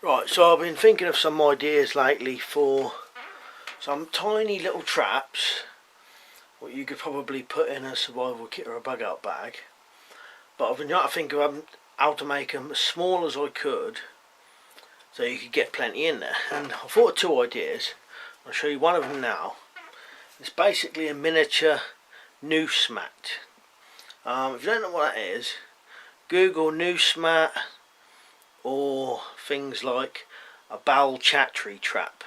Right, so I've been thinking of some ideas lately for some tiny little traps what you could probably put in a survival kit or a bug out bag, but I've been trying to think of how to make them as small as I could so you could get plenty in there. And I thought of two ideas. I'll show you one of them now. It's basically a miniature noose mat. If you don't know what that is, Google noose mat or things like a Bal-Chatri trap.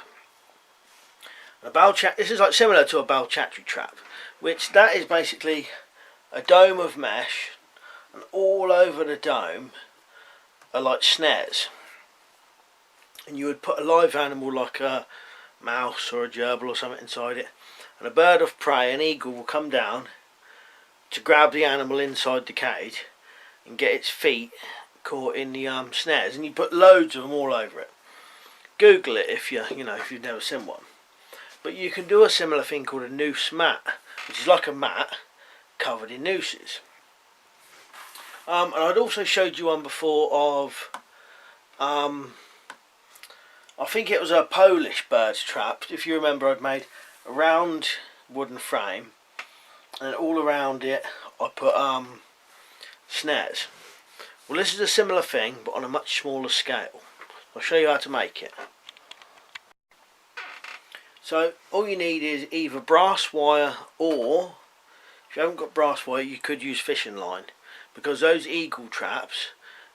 This is like similar to a Bal-Chatri trap, which that is basically a dome of mesh, and all over the dome are like snares. And you would put a live animal like a mouse or a gerbil or something inside it, and a bird of prey, an eagle, will come down to grab the animal inside the cage and get its feet caught in the snares, and you put loads of them all over it. Google it if if you've never seen one. But you can do a similar thing called a noose mat, which is like a mat covered in nooses. And I'd also showed you one before of I think it was a Polish bird's trap. If you remember, I'd made a round wooden frame, and all around it I put snares. Well, this is a similar thing, but on a much smaller scale. I'll show you how to make it. So all you need is either brass wire, or if you haven't got brass wire, you could use fishing line, because those eagle traps,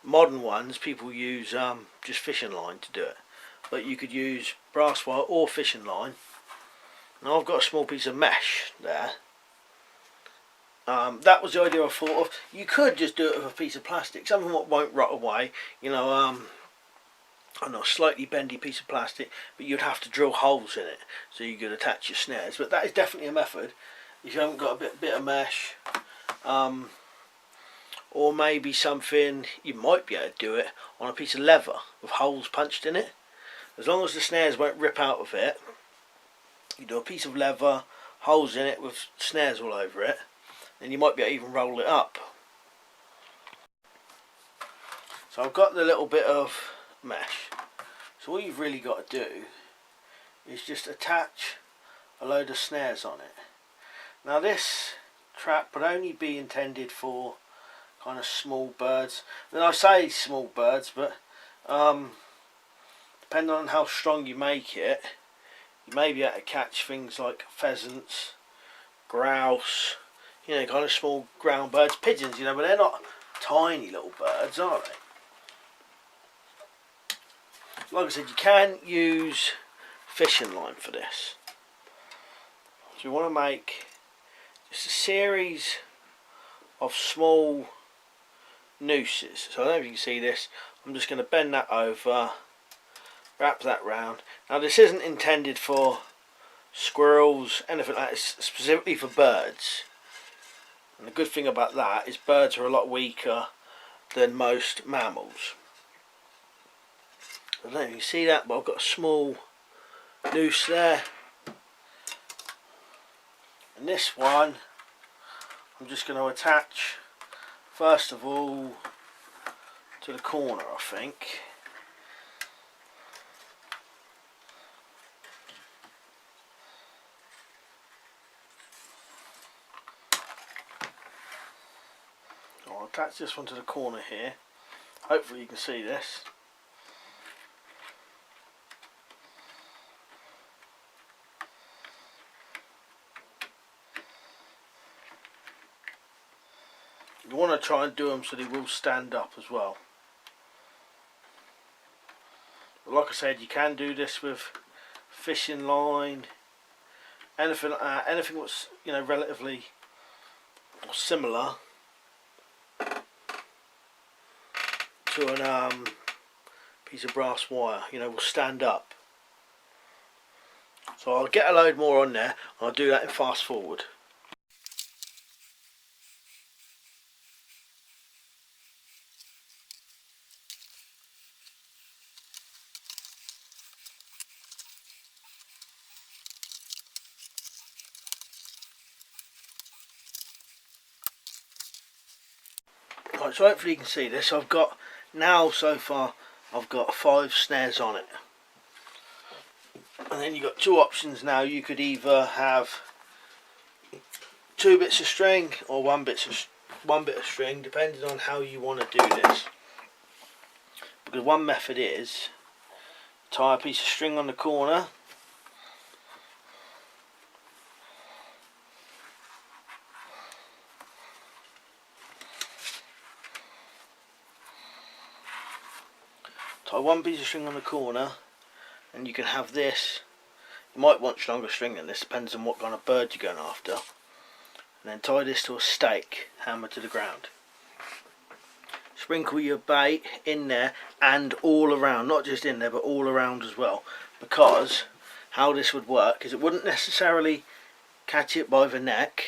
modern ones, people use just fishing line to do it. But you could use brass wire or fishing line. Now I've got a small piece of mesh there. That was the idea I thought of. You could just do it with a piece of plastic, something that won't rot away. I know, a slightly bendy piece of plastic, but you'd have to drill holes in it so you could attach your snares. But that is definitely a method if you haven't got a bit of mesh, or maybe something. You might be able to do it on a piece of leather with holes punched in it. As long as the snares won't rip out of it, you do a piece of leather, holes in it with snares all over it, and you might be able to even roll it up. So I've got the little bit of mesh. So all you've really got to do is just attach a load of snares on it. Now this trap would only be intended for kind of small birds. Then I say small birds, but depending on how strong you make it, you may be able to catch things like pheasants, grouse, kind of small ground birds, pigeons, but they're not tiny little birds, are they? Like I said, you can use fishing line for this. So you want to make just a series of small nooses. So I don't know if you can see this. I'm just going to bend that over, wrap that round. Now this isn't intended for squirrels, anything like that. It's specifically for birds. And the good thing about that is birds are a lot weaker than most mammals. I don't know if you can see that, but I've got a small noose there. And this one I'm just going to attach first of all to the corner, I think. I'll attach this one to the corner here. Hopefully you can see this. You want to try and do them so they will stand up as well. But like I said, you can do this with fishing line, anything like that, anything that's relatively similar to a piece of brass wire, will stand up. So I'll get a load more on there, and I'll do that in fast forward. Right, so hopefully you can see this. I've got now so far I've got 5 snares on it. And then you've got 2 options now. You could either have 2 bits of string or 1 bit of string, depending on how you want to do this. Because one method is tie a piece of string on the corner, tie 1 piece of string on the corner, and you can have this. You might want stronger string than this, depends on what kind of bird you're going after. And then tie this to a stake, hammer to the ground. Sprinkle your bait in there and all around, not just in there but all around as well, because how this would work is it wouldn't necessarily catch it by the neck,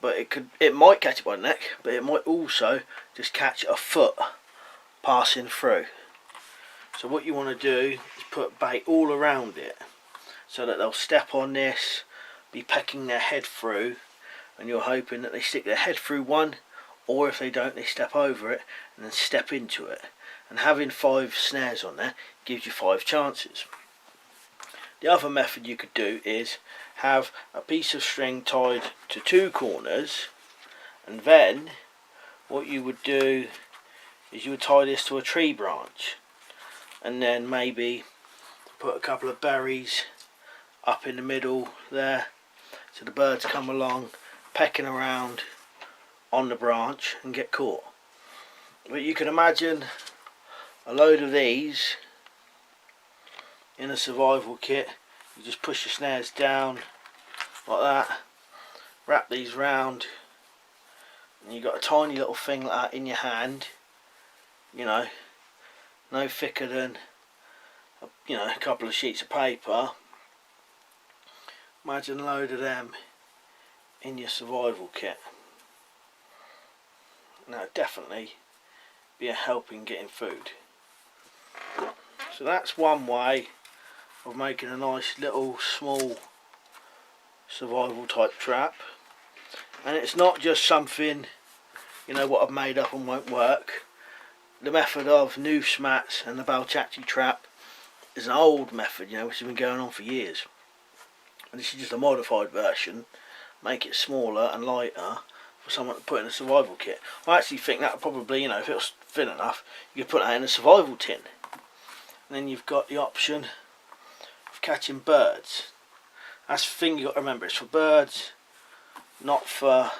but it might catch it by the neck, but it might also just catch a foot passing through. So what you want to do is put bait all around it so that they'll step on this, be pecking their head through, and you're hoping that they stick their head through one, or if they don't, they step over it and then step into it. And having 5 snares on there gives you 5 chances. The other method you could do is have a piece of string tied to 2 corners, and then what you would do is you would tie this to a tree branch, and then maybe put a couple of berries up in the middle there, so the birds come along pecking around on the branch and get caught. But you can imagine a load of these in a survival kit. You just push your snares down like that, wrap these round, and you've got a tiny little thing like that in your hand, you know, no thicker than a couple of sheets of paper. Imagine a load of them in your survival kit. Now definitely be a help in getting food. So that's one way of making a nice little small survival type trap. And it's not just something, what I've made up and won't work. The method of Noose mats and the Bal-Chatri trap is an old method, which has been going on for years. And this is just a modified version, make it smaller and lighter for someone to put in a survival kit. I actually think that would probably, if it was thin enough, you could put that in a survival tin. And then you've got the option of catching birds. That's the thing you've got to remember, it's for birds, not for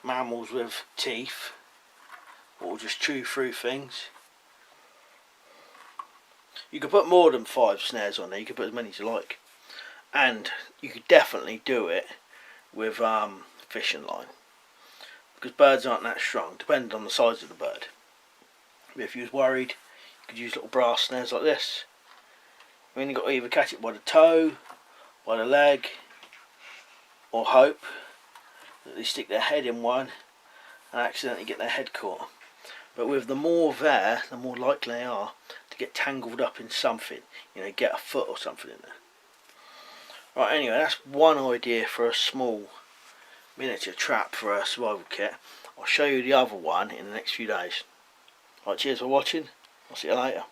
mammals with teeth, or just chew through things. You could put more than 5 snares on there, you could put as many as you like. And you could definitely do it with fishing line, because birds aren't that strong, depending on the size of the bird. But if you was worried, you could use little brass snares like this. You've got to either catch it by the toe, by the leg, or hope that they stick their head in one and accidentally get their head caught. But with the more there, the more likely they are to get tangled up in something, get a foot or something in there. Right, anyway, that's one idea for a small miniature trap for a survival kit. I'll show you the other one in the next few days. Right, cheers for watching. I'll see you later.